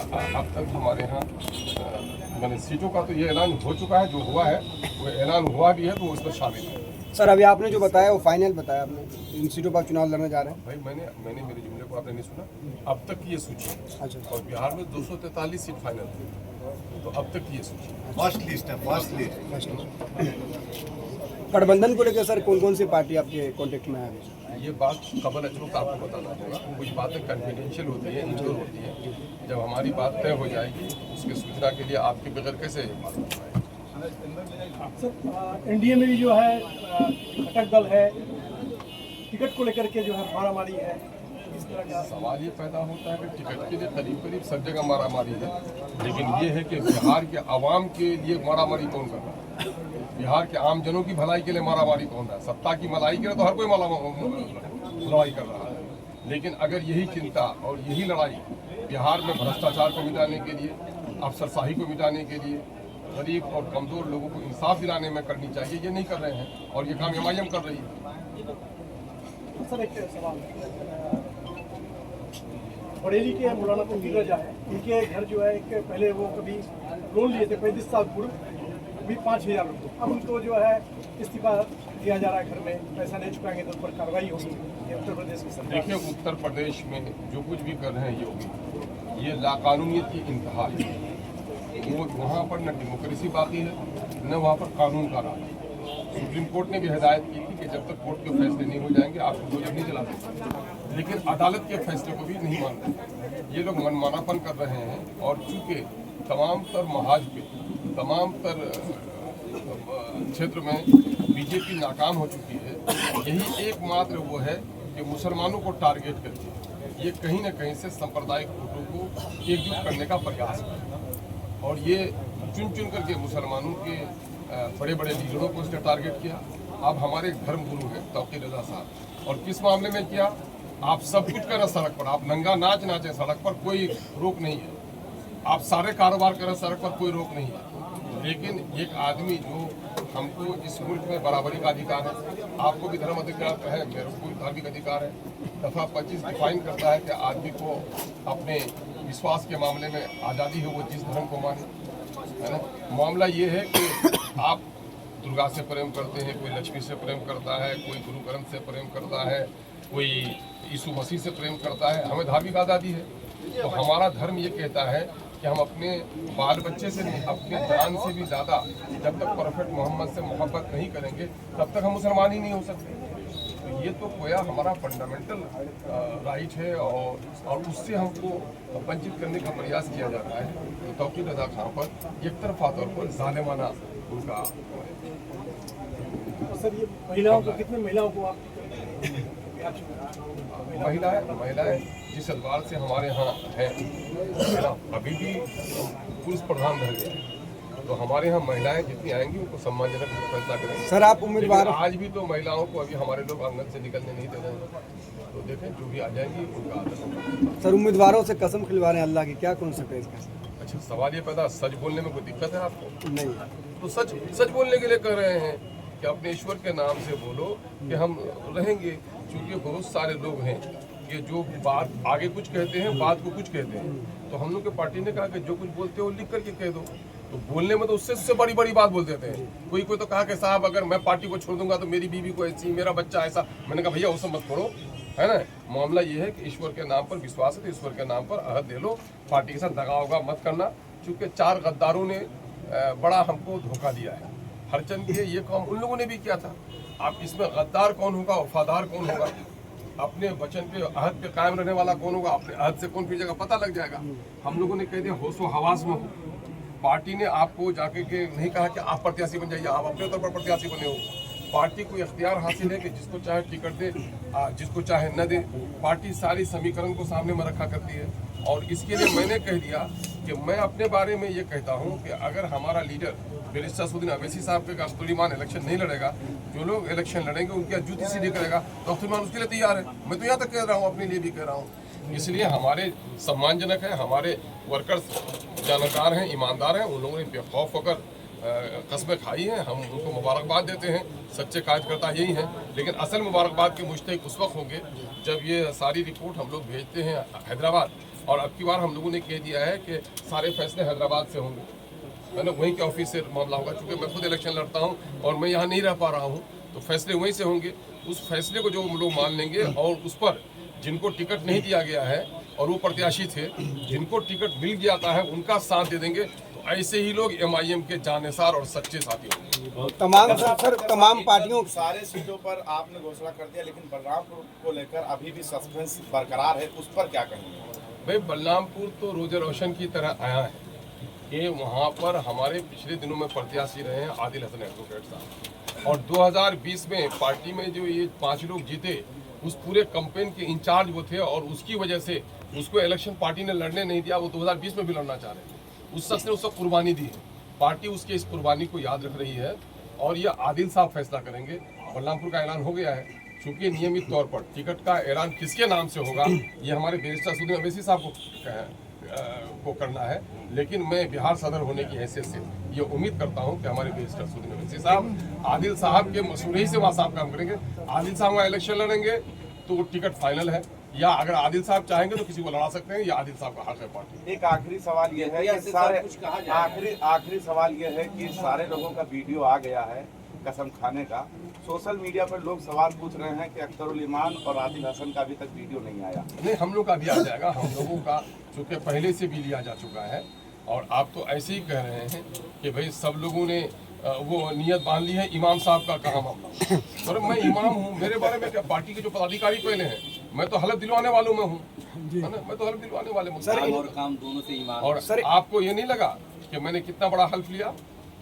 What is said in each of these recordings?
अब तक हमारे यहाँ मैंने सीटों का तो ये ऐलान हो चुका है, जो हुआ है वो ऐलान हुआ भी है तो उसमें शामिल है। सर अभी आपने जो बताया वो फाइनल बताया आपने, इन सीटों पर चुनाव लड़ने जा रहे हैं। भाई मैंने मेरे जुमले को आपने नहीं सुना। अब तक की ये सूची है। अच्छा। और बिहार में 243 सीट फाइनल थी, तो अब तक की ये सूची है। फर्स्ट लिस्ट है, फर्स्ट लिस्ट। गठबंधन को लेकर सर कौन कौन सी पार्टी आपके कॉन्टेक्ट में है? ये बात कबल अचरूक आपको बताना होगा। कुछ बातें कॉन्फिडेंशियल होती है, इंश्योर होती है। जब हमारी बात तय हो जाएगी उसकी सूचना के लिए आपके बगैर कैसे मालूम होगा? सर एनडीए में भी जो है घटक दल है, टिकट को लेकर के जो है मारामारी है, इस तरह का सवाल ये पैदा होता है कि टिकट के लिए करीब करीब सब जगह मारामारी है, लेकिन ये है कि बिहार के आवाम के लिए मारामारी कौन कर रहा है? बिहार के आम जनों की भलाई के लिए मारामारी कौन रहा है? सत्ता की मलाई के लिए तो हर कोई लड़ाई कर रहा है। लेकिन अगर यही चिंता और यही लड़ाई बिहार में भ्रष्टाचार को मिटाने के लिए, अफसरशाही को मिटाने के लिए, गरीब और कमजोर लोगों को इंसाफ दिलाने में करनी चाहिए, ये नहीं कर रहे हैं और ये काम एमआईएम कर रही है। सर एक सवाल, बरेली के मौलाना तनवीर रजा है, इनके घर जो है एक पहले वो कभी लोन लिए थे 35 साल पूर्व, अभी 5,000 रुपये, अब उनको जो है इस्तीफा दिया जा रहा है, घर में पैसा नहीं चुकाएंगे तो उस पर कार्रवाई होगी। ये उत्तर प्रदेश की सरकार। देखिए, उत्तर प्रदेश में जो कुछ भी कर रहे हैं योगी, ये लाकानूनियत की इंतहा है। वो वहाँ पर न डेमोक्रेसी बाकी है, न वहाँ पर कानून का राज है। सुप्रीम कोर्ट ने भी हिदायत की थी कि जब तक कोर्ट के फैसले नहीं हो जाएंगे आप गोजर नहीं चला सकते, लेकिन अदालत के फैसले को भी नहीं मान रहे। ये लोग मनमानापन कर रहे हैं और चूंकि तमाम तर महाज पे, तमाम तर क्षेत्र में बीजेपी नाकाम हो चुकी है, यही एकमात्र वो है कि मुसलमानों को टारगेट करके ये कहीं न कहीं से सांप्रदायिक गुटों को एकजुट करने का प्रयास है। और ये चुन चुन करके मुसलमानों के बड़े बड़े लीडरों को इसने टारगेट किया। अब हमारे धर्म गुरु हैं तौकीर रजा साहब, और किस मामले में किया? आप सब कुछ करें सड़क पर, आप नंगा नाच नाचें सड़क पर, कोई रोक नहीं है। आप सारे कारोबार करें सड़क पर, कोई रोक नहीं है। लेकिन एक आदमी जो हमको इस मुल्क में बराबरी का अधिकार है, आपको भी धर्म अधिकार है, मेरे को भी धार्मिक अधिकार है, दफ़ा 25 डिफाइन करता है कि आदमी को अपने विश्वास के मामले में आज़ादी है, वो जिस धर्म को माने, है ना। मामला ये है कि आप दुर्गा से प्रेम करते हैं, कोई लक्ष्मी से प्रेम करता है, कोई गुरु ग्रंथ से प्रेम करता है, कोई यीशु मसीह से प्रेम करता है। हमें धार्मिक आज़ादी है, तो हमारा धर्म ये कहता है कि हम अपने बाल बच्चे से नहीं, अपने जान से भी ज़्यादा जब तक प्रोफेट मोहम्मद से मोहब्बत नहीं करेंगे तब तक हम मुसलमान ही नहीं हो सकते। तो ये तो गोया हमारा फंडामेंटल राइट है और उससे हमको वंचित करने का प्रयास किया जाता है। तो तौकीर रजा खां पर एक तरफा तौर पर जालिमाना उनका। सर ये महिलाओं को, कितने महिलाओं को आप महिलाएं जिस एतबार से हमारे यहाँ है, अभी भी पुरुष प्रधान रह गया है, तो हमारे यहाँ महिलाएं जितनी आएंगी उनको सम्मानजनक फैसला करेंगे। सर आप उम्मीदवार, आज भी तो महिलाओं को अभी हमारे लोग आंगन से निकलने नहीं दे रहे हैं, तो देखें जो भी आ जाएंगी उनका आदर होगा। सर उम्मीदवारों से कसम खिलवा रहे हैं अल्लाह की, क्या कॉन्सिक्वेंस है? अच्छा, सवाल ये पैदा, सच बोलने में कोई दिक्कत है आपको? नहीं, तो सच बोलने के लिए कह रहे हैं कि अपने ईश्वर के नाम से बोलो कि हम रहेंगे। क्योंकि बहुत सारे लोग हैं कि जो बात आगे कुछ कहते हैं, बात को कुछ कहते हैं। तो हम लोग की पार्टी ने कहा कि जो कुछ बोलते हो लिख करके कह दो। तो बोलने में तो उससे बड़ी बड़ी बात बोल देते हैं। कोई तो कहा कि साहब अगर मैं पार्टी को छोड़ दूंगा तो मेरी बीवी को ऐसी, मेरा बच्चा ऐसा। मैंने कहा भैया उसे मत छोड़ो, है ना। मामला ये है कि ईश्वर के नाम पर विश्वास है तो ईश्वर के नाम पर अहद दे लो, पार्टी के साथ दगा होगा मत करना। चूँकि 4 गद्दारों ने बड़ा हमको धोखा दिया है। हरचंद के ये काम उन लोगों ने भी किया था। आप इसमें गद्दार कौन होगा, वफादार कौन होगा, अपने वचन पे अहद पे कायम रहने वाला कौन होगा, अपने अहद से कौन फिर पता लग जाएगा। हम लोगों ने कह दिया होशो हवास में हो। पार्टी ने आपको जाके के नहीं कहा कि आप प्रत्याशी बन जाइए, आप अपने तौर पर प्रत्याशी बने हो। पार्टी को इख्तियार हासिल है कि जिसको चाहे टिकट दे, जिसको चाहे न दे। पार्टी सारी समीकरण को सामने में रखा करती है और इसके लिए मैंने कह दिया कि मैं अपने बारे में ये कहता हूँ कि अगर हमारा लीडर बैरिस्टर असदुद्दीन अवैसी साहब के अख्तुरीमान इलेक्शन नहीं लड़ेगा, जो लोग इलेक्शन लड़ेंगे उनकी जूती सीधी करेगा, तो अख्तुरीमान उसके लिए तैयार है। मैं तो यहाँ तक कह रहा हूँ, अपने लिए भी कह रहा हूँ। इसलिए हमारे सम्मानजनक है, हमारे वर्कर्स जानकार हैं, ईमानदार हैं। उन लोगों ने बेखौफ होकर कस्में खाई हैं, हम उनको मुबारकबाद देते हैं। सच्चे कार्यकर्ता यही हैं। लेकिन असल मुबारकबाद के मुस्तहिक उस वक्त होंगे जब ये सारी रिपोर्ट हम लोग भेजते हैं हैदराबाद, और अब की बार हम लोगों ने कह दिया है कि सारे फैसले हैदराबाद से होंगे, है ना, वहीं के ऑफिस से मामला होगा। चूंकि मैं खुद इलेक्शन लड़ता हूँ और मैं यहाँ नहीं रह पा रहा हूँ, तो फैसले वहीं से होंगे। उस फैसले को जो हम लोग मान लेंगे और उस पर जिनको टिकट नहीं दिया गया है और वो प्रत्याशी थे, जिनको टिकट मिल जाता है उनका साथ दे देंगे। तो ऐसे ही लोग MIM के जानेसार और सच्चे साथी होंगे। तमाम पार्टियों सारे सीटों पर आपने घोषणा कर दिया, लेकिन बलरामपुर को लेकर अभी भी सस्पेंस बरकरार है, उस पर क्या कहेंगे? भाई बलरामपुर तो रोजे रोशन की तरह आया है कि वहाँ पर हमारे पिछले दिनों में प्रत्याशी रहे हैं आदिल हसन एडवोकेट साहब, और 2020 में पार्टी में जो ये 5 लोग जीते, उस पूरे कैंपेन के इंचार्ज वो थे और उसकी वजह से उसको इलेक्शन पार्टी ने लड़ने नहीं दिया। वो 2020 में भी लड़ना चाह रहे थे। उस शख्स ने उसको कुर्बानी दी है। पार्टी उसके इस कुर्बानी को याद रख रही है और ये आदिल साहब फैसला करेंगे। बलरामपुर का ऐलान हो गया है, चूंकि नियमित तौर पर टिकट का ऐलान किसके नाम से होगा ये हमारे बैरिस्टर सुदीन अवैसी साहब को करना है, लेकिन मैं बिहार सदर होने की हैसियत से ये उम्मीद करता हूं कि हमारे बैरिस्टर सुदीन अवैसी साहब आदिल साहब के मसूरे ही से वहाँ साहब काम करेंगे। आदिल साहब वहाँ इलेक्शन लड़ेंगे तो वो टिकट फाइनल है, या अगर आदिल साहब चाहेंगे तो किसी को लड़ा सकते हैं, या आदिल साहब का हक है पार्टी। एक आखिरी सवाल ये है कि आखिरी सवाल ये है कि सारे लोगों का वीडियो आ गया है कसम खाने का। सोशल मीडिया पर लोग सवाल पूछ रहे हैं कि अख्तरुल ईमान और आदिल हसन का अभी तक वीडियो नहीं आया। नहीं, हम लोग का भी आ जाएगा। हम लोगों का चूँकि पहले से भी लिया जा चुका है, और आप तो ऐसे ही कह रहे हैं कि भाई सब लोगों ने वो नियत बांध ली है। इमाम साहब का कहाँ मामला? सर मैं इमाम हूँ, मेरे बारे में क्या पार्टी के जो पदाधिकारी पहले हैं, मैं तो हलफ दिलवाने वालों में हूँ, है ना, मैं तो हलफ दिलवाने वाले में। और काम दोनों से ईमान। और आपको ये नहीं लगा कि मैंने कितना बड़ा हल्फ लिया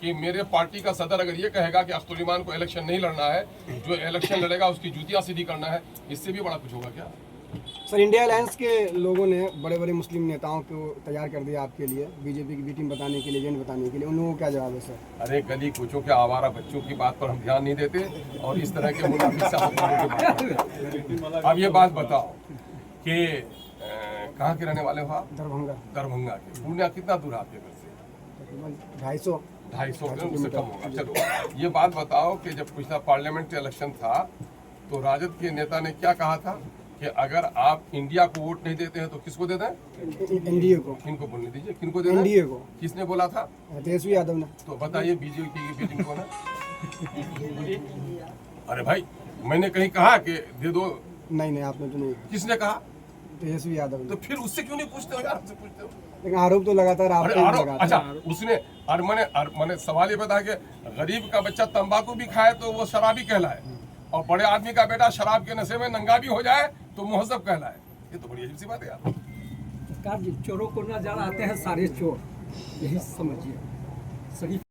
कि मेरे पार्टी का सदर अगर ये कहेगा कि अख्तरुल ईमान को इलेक्शन नहीं लड़ना है, जो इलेक्शन लड़ेगा उसकी जूतियां सीधी करना है, इससे भी बड़ा कुछ होगा क्या? सर, इंडिया अलायंस के लोगों ने बड़े बड़े मुस्लिम नेताओं को तैयार कर दिया आपके लिए, बीजेपी की बी टीम बताने के लिए, एजेंट बताने के लिए, उन लोगों को क्या जवाब है सर? अरे गली कूचों के आवारा बच्चों की बात पर हम ध्यान नहीं देते और इस तरह के मुनाफिक साहब की बात करते। अब ये बात बताओ कि कहाँ के रहने वाले हो आप? दरभंगा के। पूर्णिया कितना दूर है आपके घर से? 250 किलोमीटर से कम होगा। चलो ये बात बताओ कि जब पिछला पार्लियामेंट इलेक्शन था तो राजद के नेता ने क्या कहा था कि अगर आप इंडिया को वोट नहीं देते हैं तो किसको दे दें? एनडीए को। किनको बोलने दीजिए, किनको दे दें? एनडीए को। किसने बोला था? तेजस्वी यादव ने। तो बताइए बीजेपी की बीटिंग कौन है? अरे भाई मैंने कहीं कहा कि दे दो? नहीं, आपने तो नहीं। किसने कहा? तेजस्वी यादव ने। तो फिर उससे क्यों नहीं पूछते हो यार? हमसे पूछते हो। लेकिन आरोप तो लगातार आप पे लगातार। अच्छा उसने और मैंने सवाल ये बताया कि गरीब का बच्चा तंबाकू भी खाए तो वो शराबी कहलाए, और बड़े आदमी का बेटा शराब के नशे में नंगा भी हो जाए तो मुहज्जब कहलाए। ये तो बड़ी अजीब सी बात है यार। सरकार जी, चोरों को नजर आते हैं सारे चोर, यही समझिए। सही